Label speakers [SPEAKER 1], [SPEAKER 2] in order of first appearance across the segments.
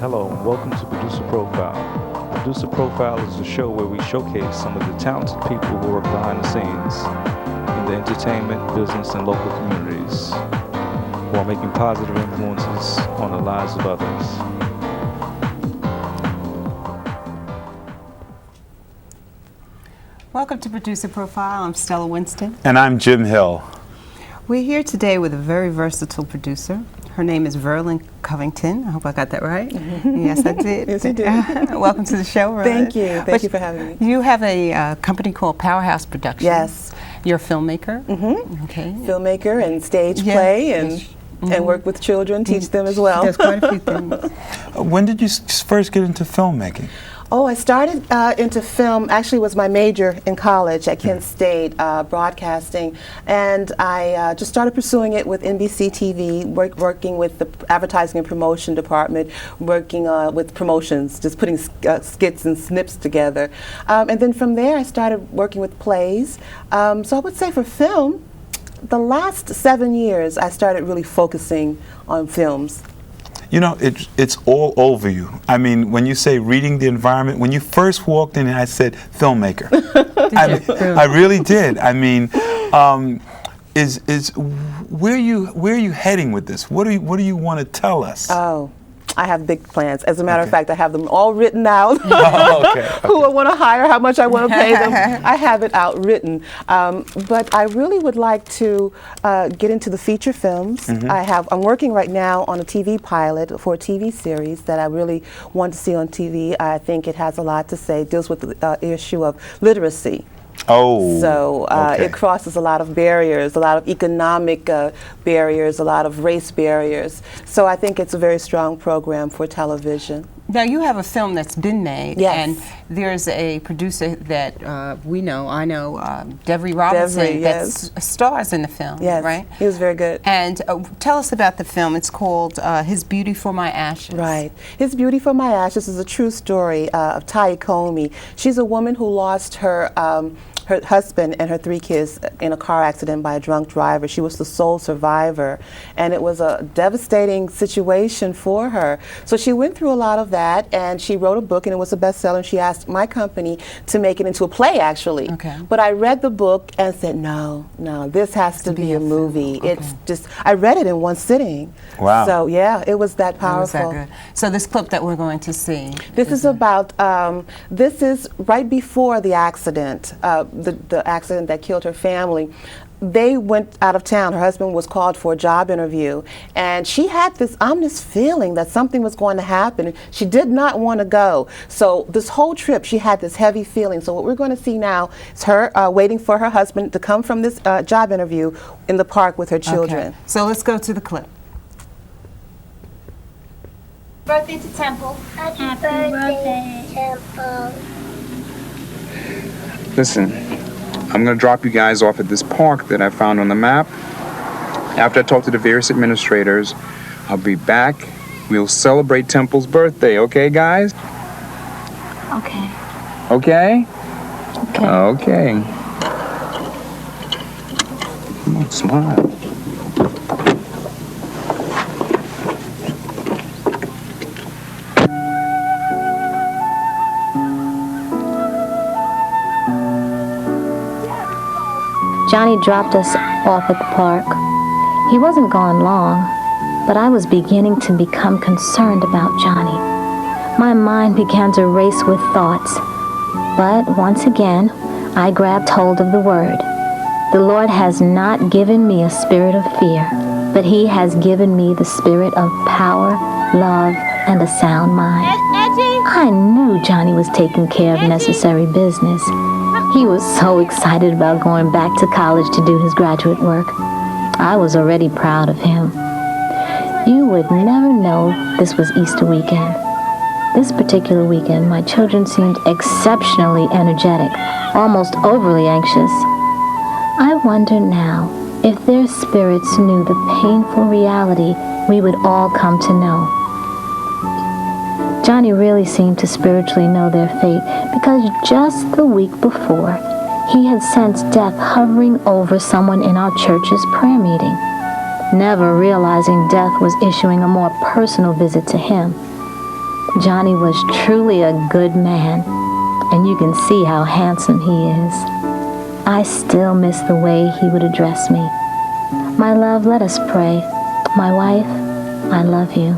[SPEAKER 1] Hello and welcome to Producer Profile. Producer Profile is a show where we showcase some of the talented people who work behind the scenes in the entertainment, business, and local communities while making positive influences on the lives of others.
[SPEAKER 2] Welcome to Producer Profile. I'm Stella Winston.
[SPEAKER 3] And I'm Jim Hill.
[SPEAKER 2] We're here today with a very versatile producer. Her name is Virlin Covington. I hope I got that right. Yes, I did.
[SPEAKER 4] Yes, you did.
[SPEAKER 2] Welcome to the show, Virlin.
[SPEAKER 4] Thank you. Thank you for having me.
[SPEAKER 2] You have a company called Powerhouse Productions.
[SPEAKER 4] Yes.
[SPEAKER 2] You're a filmmaker.
[SPEAKER 4] Mm-hmm.
[SPEAKER 2] Okay.
[SPEAKER 4] Filmmaker and stage play and work with children, teach them as well.
[SPEAKER 2] There's quite a few things.
[SPEAKER 3] When did you first get into filmmaking?
[SPEAKER 4] Oh, I started into film, actually was my major in college at Kent State, broadcasting, and I just started pursuing it with NBC TV, working with the advertising and promotion department, working with promotions, just putting skits and snips together. And then from there I started working with plays. So I would say for film, the last 7 years I started really focusing on films.
[SPEAKER 3] You know, it's all over you. I mean, when you say reading the environment, when you first walked in, I said filmmaker. I really did. I mean, where are you heading with this? What do you want to tell us?
[SPEAKER 4] Oh, I have big plans. As a matter of fact, I have them all written out.
[SPEAKER 3] Okay.
[SPEAKER 4] Who I want to hire, how much I want to pay them. I have it out written. But I really would like to get into the feature films. I'm working right now on a TV pilot for a TV series that I really want to see on TV. I think it has a lot to say. It deals with the issue of literacy.
[SPEAKER 3] Oh.
[SPEAKER 4] So it crosses a lot of barriers, a lot of economic barriers, a lot of race barriers. So I think it's a very strong program for television.
[SPEAKER 2] Now you have a film that's been made,
[SPEAKER 4] yes.
[SPEAKER 2] And there's a producer that I know, Devery Robinson, that stars in the film,
[SPEAKER 4] yes,
[SPEAKER 2] right?
[SPEAKER 4] He was very good.
[SPEAKER 2] And tell us about the film. It's called His Beauty for My Ashes.
[SPEAKER 4] Right. His Beauty for My Ashes is a true story of Tai Comey. She's a woman who lost her husband and her 3 kids in a car accident by a drunk driver. She was the sole survivor, and it was a devastating situation for her. So she went through a lot of that, and she wrote a book, and it was a bestseller, and she asked my company to make it into a play, actually.
[SPEAKER 2] Okay.
[SPEAKER 4] But I read the book and said, no, this has to be a movie.
[SPEAKER 2] Okay.
[SPEAKER 4] It's just, I read it in one sitting.
[SPEAKER 3] Wow.
[SPEAKER 4] So yeah, it was that powerful.
[SPEAKER 2] It was that good. So this clip that we're going to see.
[SPEAKER 4] This is about, this is right before the accident, the accident that killed her family. They went out of town. Her husband was called for a job interview, and she had this ominous feeling that something was going to happen. She did not want to go. So this whole trip, she had this heavy feeling. So what we're going to see now is her waiting for her husband to come from this job interview in the park with her children.
[SPEAKER 2] Okay. So let's go to the clip.
[SPEAKER 5] Birthday to Temple. Happy birthday, Temple.
[SPEAKER 6] Listen, I'm going to drop you guys off at this park that I found on the map. After I talk to the various administrators, I'll be back. We'll celebrate Temple's birthday, okay, guys?
[SPEAKER 5] Okay.
[SPEAKER 6] Okay?
[SPEAKER 5] Okay.
[SPEAKER 6] Okay. Come on, smile.
[SPEAKER 7] Johnny dropped us off at the park. He wasn't gone long, but I was beginning to become concerned about Johnny. My mind began to race with thoughts, but once again, I grabbed hold of the word. The Lord has not given me a spirit of fear, but He has given me the spirit of power, love, and a sound mind. I knew Johnny was taking care of necessary business. He was so excited about going back to college to do his graduate work. I was already proud of him. You would never know this was Easter weekend. This particular weekend, my children seemed exceptionally energetic, almost overly anxious. I wonder now if their spirits knew the painful reality we would all come to know. Johnny really seemed to spiritually know their fate because just the week before, he had sensed death hovering over someone in our church's prayer meeting. never realizing death was issuing a more personal visit to him. Johnny was truly a good man, and you can see how handsome he is. I still miss the way he would address me. My love, let us pray. My wife, I love you.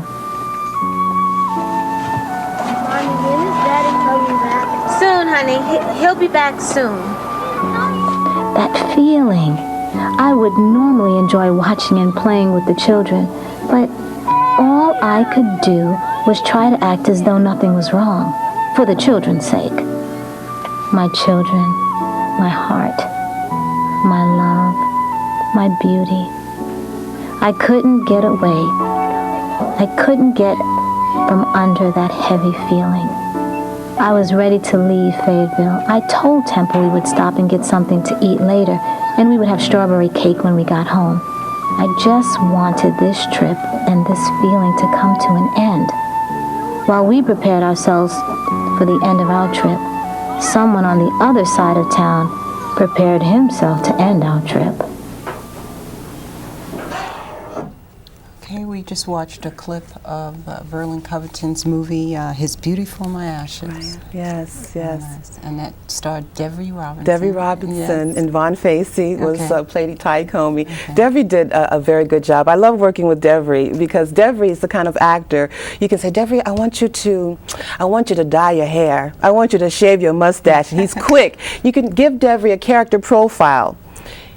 [SPEAKER 5] Mommy, when is Daddy coming back?
[SPEAKER 8] Soon, honey. He'll be back soon.
[SPEAKER 7] That feeling. I would normally enjoy watching and playing with the children, but all I could do was try to act as though nothing was wrong, for the children's sake. My children, my heart, my love, my beauty. I couldn't get away. I couldn't get from under that heavy feeling. I was ready to leave Fayetteville. I told Temple we would stop and get something to eat later, and we would have strawberry cake when we got home. I just wanted this trip and this feeling to come to an end. While we prepared ourselves for the end of our trip, someone on the other side of town prepared himself to end our trip.
[SPEAKER 2] Okay, we just watched a clip of Virlin Covington's movie, His Beauty for My Ashes.
[SPEAKER 4] Yes, yes.
[SPEAKER 2] And that starred Devery Robinson.
[SPEAKER 4] Devery Robinson
[SPEAKER 2] Yes.
[SPEAKER 4] and Von Facey was
[SPEAKER 2] Okay.
[SPEAKER 4] played Ty Comey. Devery did a very good job. I love working with Devery because Devery is the kind of actor you can say, Devery, I want you to dye your hair. I want you to shave your mustache. And he's quick. You can give Devery a character profile.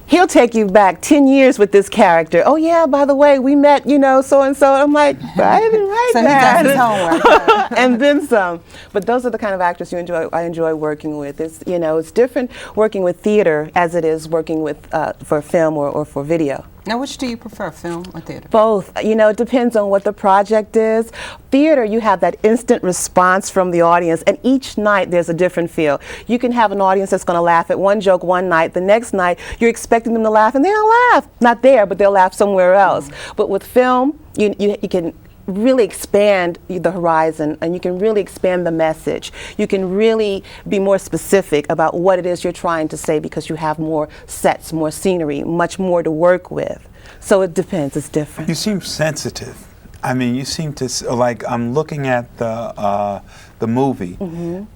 [SPEAKER 4] He'll take you back 10 years with this character. Oh yeah, by the way, we met, so and so. I'm like, I didn't write
[SPEAKER 2] So
[SPEAKER 4] that.
[SPEAKER 2] he does his homework.
[SPEAKER 4] And then some. But those are the kind of actors I enjoy working with. It's different working with theater as it is working with for film or for video.
[SPEAKER 2] Now, which do you prefer, film or theater?
[SPEAKER 4] Both. It depends on what the project is. Theater, you have that instant response from the audience, and each night there's a different feel. You can have an audience that's going to laugh at one joke one night. The next night, you're expecting them to laugh, and they don't laugh. Not there, but they'll laugh somewhere else. But with film, you can really expand the horizon, and you can really expand the message. You can really be more specific about what it is you're trying to say because you have more sets, more scenery, much more to work with. So it depends. It's different.
[SPEAKER 3] You seem sensitive. I mean, you seem to like. I'm looking at the movie,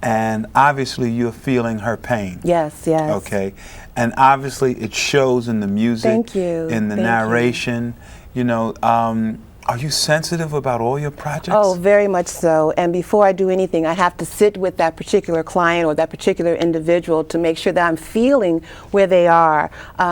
[SPEAKER 3] and obviously you're feeling her pain.
[SPEAKER 4] Yes, yes.
[SPEAKER 3] Okay, and obviously it shows in the music,
[SPEAKER 4] Thank you.
[SPEAKER 3] in the
[SPEAKER 4] Thank
[SPEAKER 3] narration. Are you sensitive about all your projects?
[SPEAKER 4] Oh, very much so. And before I do anything, I have to sit with that particular client or that particular individual to make sure that I'm feeling where they are,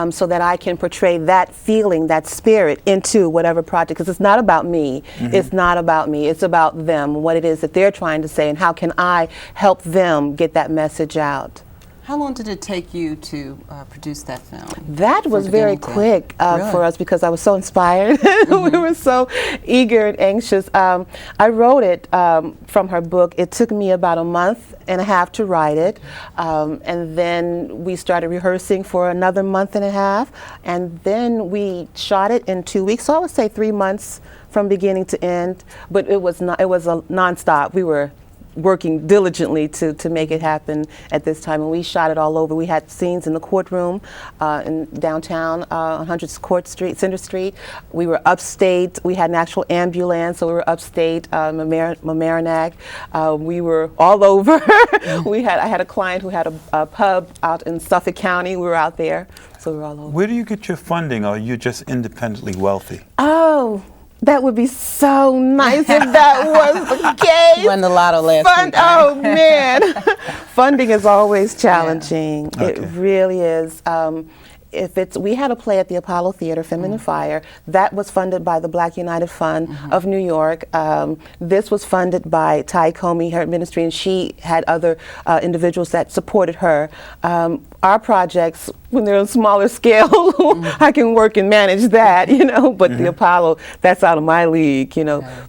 [SPEAKER 4] so that I can portray that feeling, that spirit into whatever project. Because it's not about me. It's not about me. It's about them, what it is that they're trying to say, and how can I help them get that message out.
[SPEAKER 2] How long did it take you to produce that film?
[SPEAKER 4] That was very quick
[SPEAKER 2] Really?
[SPEAKER 4] for us because I was so inspired. We were so eager and anxious. I wrote it from her book. It took me about a month and a half to write it. And then we started rehearsing for another month and a half. And then we shot it in 2 weeks. So I would say 3 months from beginning to end. But it was a nonstop. We were working diligently to make it happen at this time, and we shot it all over. We had scenes in the courtroom in downtown on 100 Court Street, Center Street. We were upstate. We had an actual ambulance, so we were upstate, Mamaroneck. We were all over. I had a client who had a pub out in Suffolk County. We were out there, so we were all over.
[SPEAKER 3] Where do you get your funding, or are you just independently wealthy?
[SPEAKER 4] Oh, that would be so nice if that was the case.
[SPEAKER 2] Won the lotto last week.
[SPEAKER 4] Oh man, funding is always challenging.
[SPEAKER 3] Yeah.
[SPEAKER 4] It
[SPEAKER 3] Okay.
[SPEAKER 4] really is. We had a play at the Apollo Theater, Feminine Fire, that was funded by the Black United Fund of New York. This was funded by Ty Comey, her ministry, and she had other individuals that supported her. Our projects, when they're on smaller scale, I can work and manage that, but the Apollo, that's out of my league,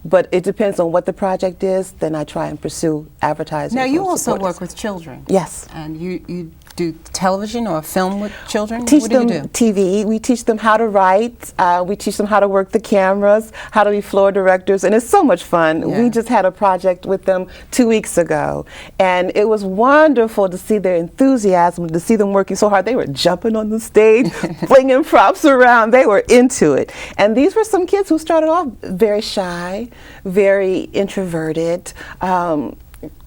[SPEAKER 4] But it depends on what the project is, then I try and pursue advertising.
[SPEAKER 2] Now, you
[SPEAKER 4] for
[SPEAKER 2] also
[SPEAKER 4] supporters.
[SPEAKER 2] work with children.
[SPEAKER 4] Yes.
[SPEAKER 2] And you do television or film with children?
[SPEAKER 4] Teach
[SPEAKER 2] what do
[SPEAKER 4] them
[SPEAKER 2] you do?
[SPEAKER 4] TV. We teach them how to write. We teach them how to work the cameras, how to be floor directors, and it's so much fun.
[SPEAKER 2] Yeah.
[SPEAKER 4] We just had a project with them 2 weeks ago, and it was wonderful to see their enthusiasm, to see them working so hard. They were jumping on the stage, flinging props around. They were into it. And these were some kids who started off very shy, very introverted,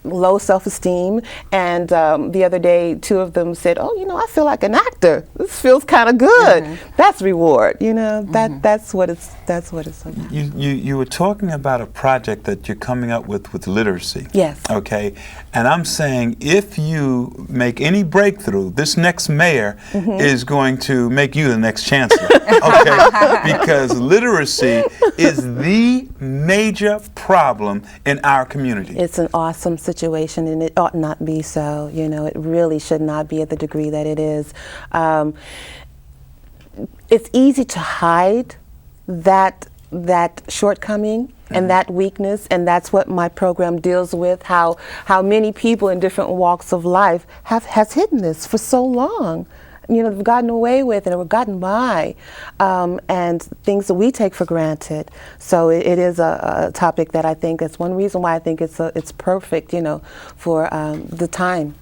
[SPEAKER 4] low self-esteem, and the other day 2 of them said, "Oh, you know, I feel like an actor. This feels kind of good." That's reward, you know. That's what it's about.
[SPEAKER 3] You were talking about a project that you're coming up with literacy.
[SPEAKER 4] Yes.
[SPEAKER 3] Okay, and I'm saying if you make any breakthrough, this next mayor is going to make you the next chancellor. Okay, because literacy is the major problem in our community.
[SPEAKER 4] It's an awesome situation, and it ought not be so. You know, it really should not be at the degree that it is. It's easy to hide that shortcoming and that weakness, and that's what my program deals with. How many people in different walks of life has hidden this for so long. You know, they've gotten away with it or gotten by, and things that we take for granted. So it is a topic that I think that's one reason why I think it's perfect, you know, for the time.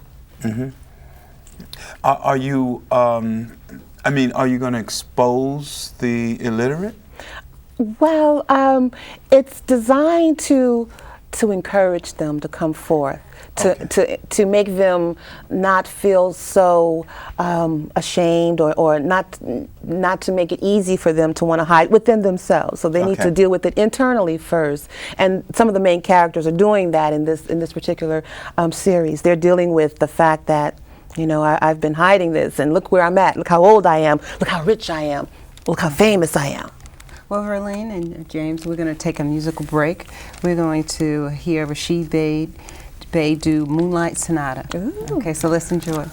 [SPEAKER 3] Are you? I mean, are you going to expose the illiterate?
[SPEAKER 4] Well, it's designed to encourage them to come forth. To make them not feel so ashamed or not to make it easy for them to want to hide within themselves. So they need to deal with it internally first. And some of the main characters are doing that in this particular series. They're dealing with the fact that, you know, I've been hiding this, and look where I'm at. Look how old I am. Look how rich I am. Look how famous I am.
[SPEAKER 2] Well, Virlin and James, we're going to take a musical break. We're going to hear Rashid Bey do Moonlight Sonata.
[SPEAKER 4] Ooh.
[SPEAKER 2] Okay, so let's enjoy.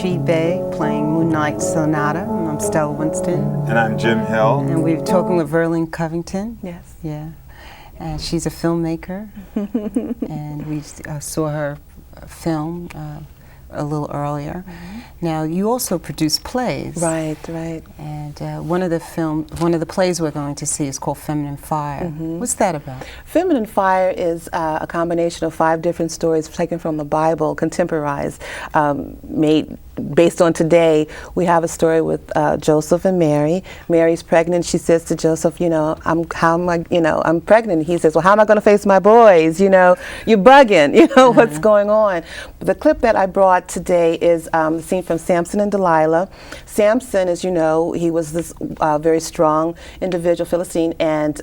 [SPEAKER 2] Rashid Bey playing Moonlight Sonata. And I'm Stella Winston.
[SPEAKER 3] And I'm Jim Hill.
[SPEAKER 2] And we're talking with Virlin Covington.
[SPEAKER 4] Yes.
[SPEAKER 2] Yeah. And she's a filmmaker. And we saw her film a little earlier. Now, you also produce plays.
[SPEAKER 4] Right, right.
[SPEAKER 2] And one of the plays we're going to see is called Feminine Fire. What's that about?
[SPEAKER 4] Feminine Fire is a combination of 5 different stories taken from the Bible, contemporized, made based on today. We have a story with Joseph and Mary. Mary's pregnant. She says to Joseph, I'm pregnant. He says, well, how am I going to face my boys? You're bugging. What's going on? The clip that I brought today is the scene from Samson and Delilah. Samson, as you know, he was this very strong individual, Philistine, and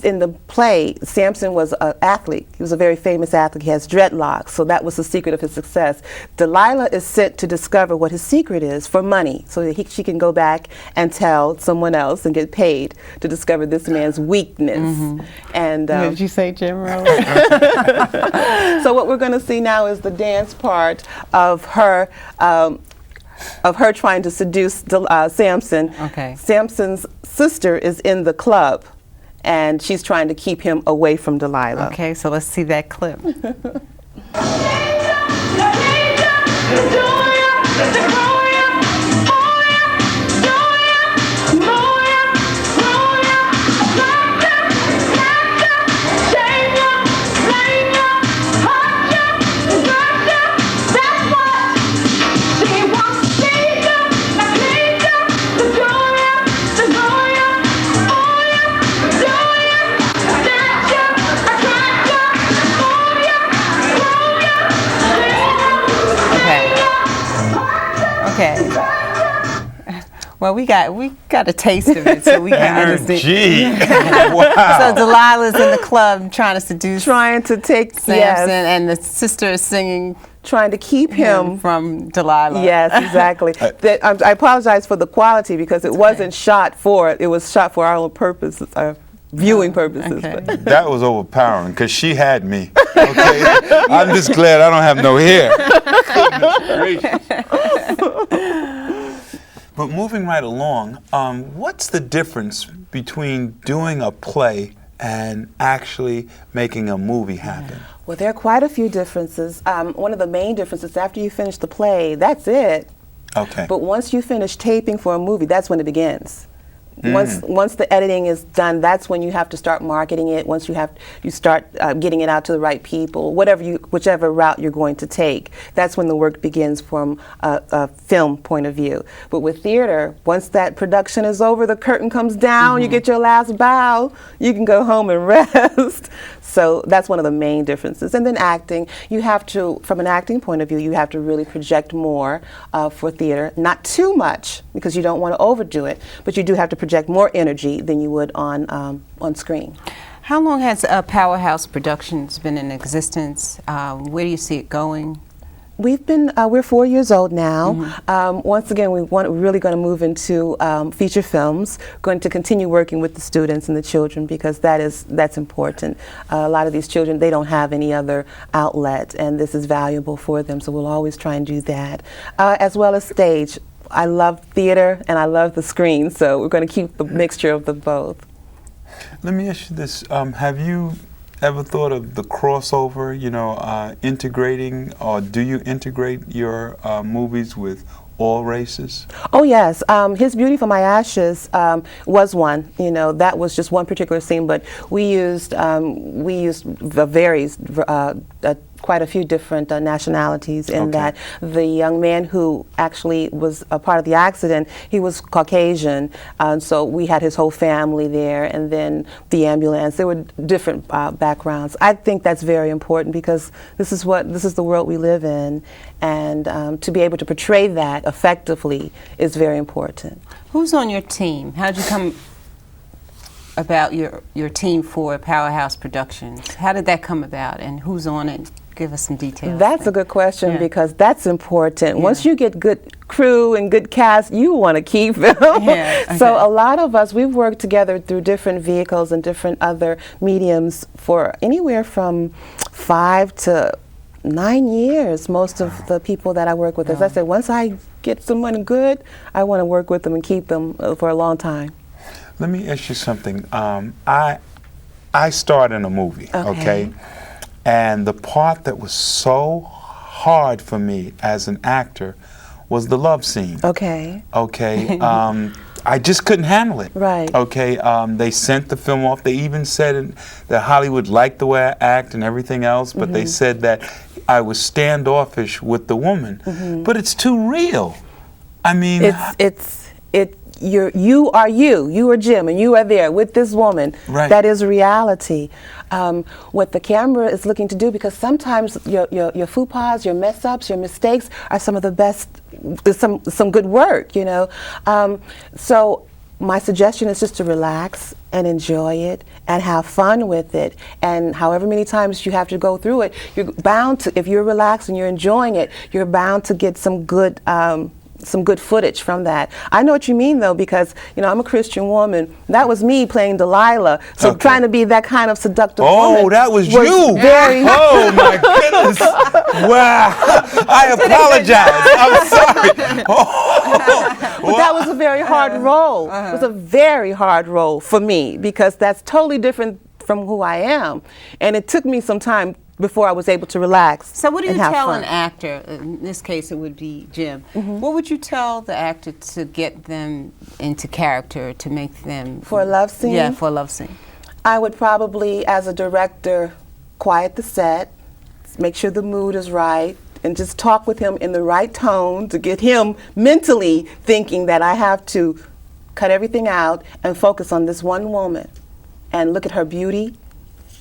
[SPEAKER 4] in the play, Samson was an athlete. He was a very famous athlete. He has dreadlocks, so that was the secret of his success. Delilah is sent to discover what his secret is for money, so that she can go back and tell someone else and get paid to discover this man's weakness. And
[SPEAKER 2] What did you say, Jim Rose?
[SPEAKER 4] so what we're going to see now is the dance part of her trying to seduce Samson.
[SPEAKER 2] Okay.
[SPEAKER 4] Samson's sister is in the club, and she's trying to keep him away from Delilah.
[SPEAKER 2] Okay, so let's see that clip. Okay. Well, we got a taste of it, so we can understand.
[SPEAKER 3] Wow.
[SPEAKER 2] So Delilah's in the club trying to seduce,
[SPEAKER 4] Trying to take
[SPEAKER 2] Samson, and the sister is singing,
[SPEAKER 4] trying to keep him
[SPEAKER 2] from Delilah.
[SPEAKER 4] Yes, exactly. I apologize for the quality because it wasn't shot for it. It was shot for our own purposes, our viewing purposes.
[SPEAKER 2] Okay.
[SPEAKER 4] But.
[SPEAKER 3] That was overpowering because she had me. Okay, I'm just glad I don't have no hair. Goodness gracious. But moving right along, what's the difference between doing a play and actually making a movie happen?
[SPEAKER 4] Well, there are quite a few differences. One of the main differences, after you finish the play, that's it.
[SPEAKER 3] Okay.
[SPEAKER 4] But once you finish taping for a movie, that's when it begins. Once the editing is done, that's when you have to start marketing it. Once you start getting it out to the right people, whichever route you're going to take, that's when the work begins from a film point of view. But with theater, once that production is over, the curtain comes down, you get your last bow, you can go home and rest. So that's one of the main differences. And then acting, you have to, from an acting point of view, you have to really project more for theater. Not too much, because you don't want to overdo it, but you do have to project more energy than you would on screen.
[SPEAKER 2] How long has Powerhouse Productions been in existence? Where do you see it going?
[SPEAKER 4] We're 4 years old now. Once again, we're really going to move into feature films. Going to continue working with the students and the children because that's important. A lot of these children, they don't have any other outlet, and this is valuable for them. So we'll always try and do that, as well as stage. I love theater and I love the screen, so we're going to keep the mixture of the both.
[SPEAKER 3] Let me ask you this: have you ever thought of the crossover, integrating, or do you integrate your movies with all races?
[SPEAKER 4] Oh yes, His Beauty for My Ashes was one. That was just one particular scene, but we used quite a few different nationalities in that. The young man who actually was a part of the accident, he was Caucasian, so we had his whole family there, and then the ambulance. There were different backgrounds. I think that's very important because this is the world we live in, and to be able to portray that effectively is very important.
[SPEAKER 2] Who's on your team? How'd you come about your team for Powerhouse Productions? How did that come about, and who's on it? Give us some details.
[SPEAKER 4] That's a good question because that's important. Once you get good crew and good cast, you want to keep them. So a lot of us, we've worked together through different vehicles and different other mediums for anywhere from 5 to 9 years, most of the people that I work with. As I said, once I get someone good, I want to work with them and keep them for a long time.
[SPEAKER 3] Let me ask you something. I starred in a movie, okay? And the part that was so hard for me as an actor was the love scene.
[SPEAKER 4] Okay.
[SPEAKER 3] Okay. I just couldn't handle it.
[SPEAKER 4] Right.
[SPEAKER 3] Okay. They sent the film off. They even said that Hollywood liked the way I act and everything else, but they said that I was standoffish with the woman. But it's too real. I mean,
[SPEAKER 4] you are you. You are Jim, and you are there with this woman.
[SPEAKER 3] Right.
[SPEAKER 4] That is reality. What the camera is looking to do, because sometimes your faux pas, your mess ups, your mistakes are some of the best. Some good work, you know. So my suggestion is just to relax and enjoy it and have fun with it. And however many times you have to go through it, you're bound to. If you're relaxed and you're enjoying it, you're bound to get some good footage from that. I know what you mean, though, because, you know, I'm a Christian woman. That was me playing Delilah. So trying to be that kind of seductive woman.
[SPEAKER 3] Oh, that was you. Oh, my goodness. Wow. I apologize. I'm sorry.
[SPEAKER 4] But that was a very hard role. It was a very hard role for me, because that's totally different from who I am. And it took me some time before I was able to relax.
[SPEAKER 2] So what do you
[SPEAKER 4] and have
[SPEAKER 2] tell
[SPEAKER 4] fun.
[SPEAKER 2] an actor, in this case it would be Jim, what would you tell the actor to get them into character, to make them...
[SPEAKER 4] For a love scene?
[SPEAKER 2] Yeah, for a love scene.
[SPEAKER 4] I would probably, as a director, quiet the set, make sure the mood is right, and just talk with him in the right tone to get him mentally thinking that I have to cut everything out and focus on this one woman and look at her beauty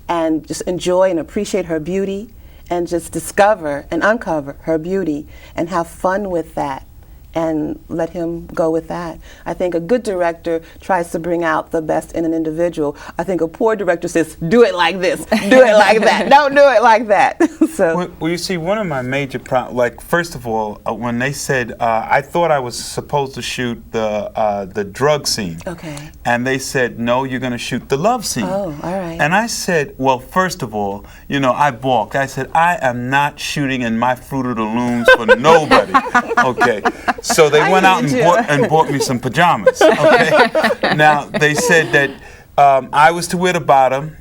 [SPEAKER 4] and just enjoy and appreciate her beauty and just discover and uncover her beauty and have fun with that and let him go with that. I think a good director tries to bring out the best in an individual. I think a poor director says, do it like this, do it like that, don't do it like that. So.
[SPEAKER 3] Well, you see, one of my major problems, like, first of all, when they said, I thought I was supposed to shoot the drug scene.
[SPEAKER 4] Okay.
[SPEAKER 3] And they said, no, you're going to shoot the love scene.
[SPEAKER 4] Oh, all right.
[SPEAKER 3] And I said, well, first of all, you know, I balked. I said, I am not shooting in my Fruit of the Looms for nobody. Okay. So they went out and bought me some pajamas. Okay. Now, they said that I was to wear the bottom.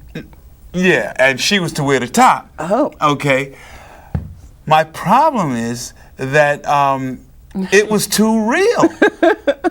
[SPEAKER 3] Yeah, and she was to wear the top.
[SPEAKER 4] Oh.
[SPEAKER 3] Okay. My problem is that it was too real.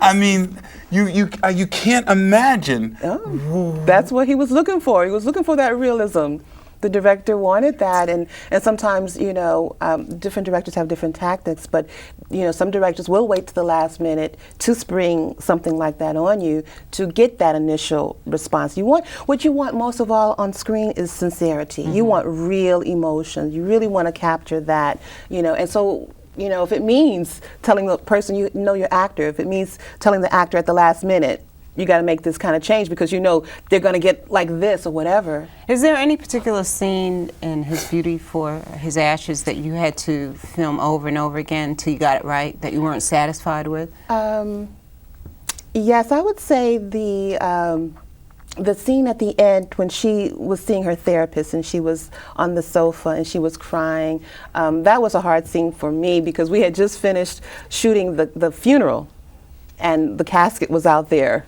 [SPEAKER 3] I mean, you can't imagine.
[SPEAKER 4] Oh, that's what he was looking for. He was looking for that realism. The director wanted that, and sometimes, you know, different directors have different tactics, but, you know, some directors will wait to the last minute to spring something like that on you to get that initial response. What you want most of all on screen is sincerity. You want real emotion. You really want to capture that, you know, and so, you know, if it means telling the person, you know, your actor, if it means telling the actor at the last minute, you got to make this kind of change because you know they're going to get like this or whatever.
[SPEAKER 2] Is there any particular scene in His Beauty for His Ashes that you had to film over and over again until you got it right, that you weren't satisfied with?
[SPEAKER 4] Yes, I would say the scene at the end when she was seeing her therapist and she was on the sofa and she was crying, that was a hard scene for me because we had just finished shooting the funeral and the casket was out there.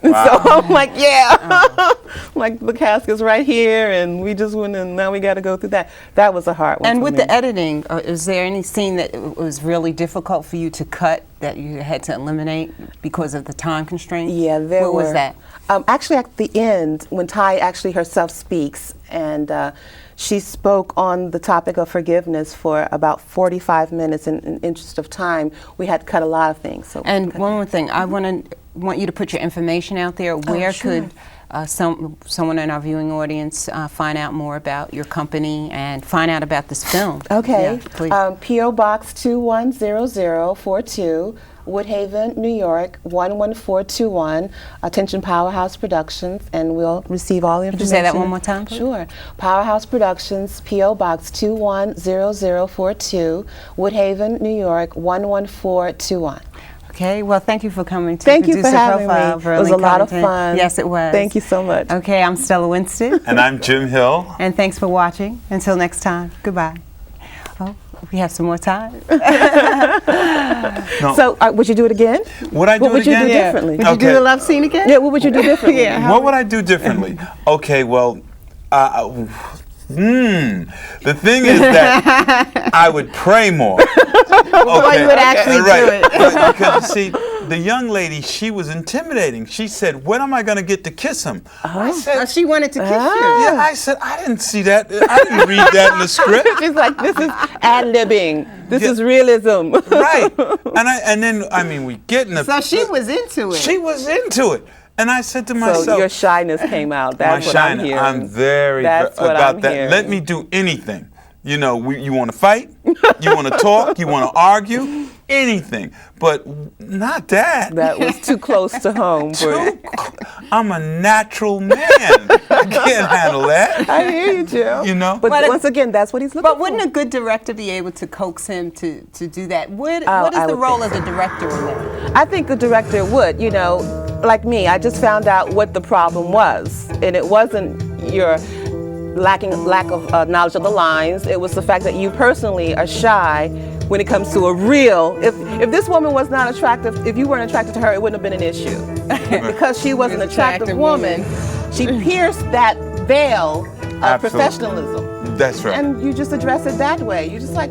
[SPEAKER 4] Wow. So I'm like, yeah, like the casket's right here, and we just went, and now we got to go through that. That was a hard one.
[SPEAKER 2] And
[SPEAKER 4] for
[SPEAKER 2] with
[SPEAKER 4] me.
[SPEAKER 2] the editing, is there any scene that was really difficult for you to cut that you had to eliminate because of the time constraint?
[SPEAKER 4] Yeah, there were.
[SPEAKER 2] What was that?
[SPEAKER 4] Actually, at the end, when Ty actually herself speaks, and she spoke on the topic of forgiveness for about 45 minutes. In interest of time, we had cut a lot of things. So
[SPEAKER 2] and one more thing, I want you to put your information out there. Where
[SPEAKER 4] sure.
[SPEAKER 2] could someone in our viewing audience find out more about your company and find out about this film?
[SPEAKER 4] Okay,
[SPEAKER 2] yeah, please.
[SPEAKER 4] P.O. Box 210042, Woodhaven, New York 11421. Attention Powerhouse Productions, and we'll receive all the information.
[SPEAKER 2] Could you say that one more time, please?
[SPEAKER 4] Sure. Powerhouse Productions, P.O. Box 210042, Woodhaven, New York 11421.
[SPEAKER 2] Okay, well, thank you for coming to
[SPEAKER 4] Thank you
[SPEAKER 2] Producer
[SPEAKER 4] for having
[SPEAKER 2] Profile,
[SPEAKER 4] me.
[SPEAKER 2] Virlin
[SPEAKER 4] It was a lot of
[SPEAKER 2] Covington.
[SPEAKER 4] fun.
[SPEAKER 2] Yes, it was.
[SPEAKER 4] Thank you so much.
[SPEAKER 2] Okay, I'm Stella Winstead.
[SPEAKER 3] And I'm Jim Hill.
[SPEAKER 2] And thanks for watching. Until next time, goodbye. Oh, we have some more time.
[SPEAKER 3] No.
[SPEAKER 4] So, would you do it again?
[SPEAKER 3] Would I do
[SPEAKER 4] What would
[SPEAKER 3] it again?
[SPEAKER 4] you do differently?
[SPEAKER 2] Would you do the love scene again?
[SPEAKER 4] Yeah, what would you do differently?
[SPEAKER 3] What would I do differently? Okay, well, the thing is that I would pray more.
[SPEAKER 2] Before you would actually do it.
[SPEAKER 3] Because, see, the young lady, she was intimidating. She said, when am I going to get to kiss him? I said,
[SPEAKER 2] She wanted to kiss you.
[SPEAKER 3] yeah, I said, I didn't see that. I didn't read that in the script.
[SPEAKER 4] She's like, this is ad-libbing. This is realism.
[SPEAKER 3] Right. And then, I mean, we get in the...
[SPEAKER 2] So she was into it.
[SPEAKER 3] She was into it. And I said to myself...
[SPEAKER 4] So your shyness came out. That's what I'm hearing.
[SPEAKER 3] I'm very
[SPEAKER 4] That's what
[SPEAKER 3] about
[SPEAKER 4] I'm
[SPEAKER 3] that.
[SPEAKER 4] hearing.
[SPEAKER 3] Let me do anything. You know, you want to fight, you want to talk, you want to argue, anything. But not that.
[SPEAKER 4] That was too close to home for you.
[SPEAKER 3] I'm a natural man. I can't handle that.
[SPEAKER 4] I hear you, Jill.
[SPEAKER 3] You know?
[SPEAKER 4] But once again, that's what he's looking for.
[SPEAKER 2] But wouldn't a good director be able to coax him to do that? What
[SPEAKER 4] I
[SPEAKER 2] is the
[SPEAKER 4] would
[SPEAKER 2] role
[SPEAKER 4] think
[SPEAKER 2] of the director in that?
[SPEAKER 4] I think the director would, you know, like me, I just found out what the problem was. And it wasn't your lack of knowledge of the lines. It was the fact that you personally are shy when it comes to a real, if this woman was not attractive, if you weren't attracted to her, it wouldn't have been an issue. Because she was an attractive woman, she pierced that veil of
[SPEAKER 3] Absolutely.
[SPEAKER 4] professionalism.
[SPEAKER 3] That's right.
[SPEAKER 4] And you just address it that way. You just like,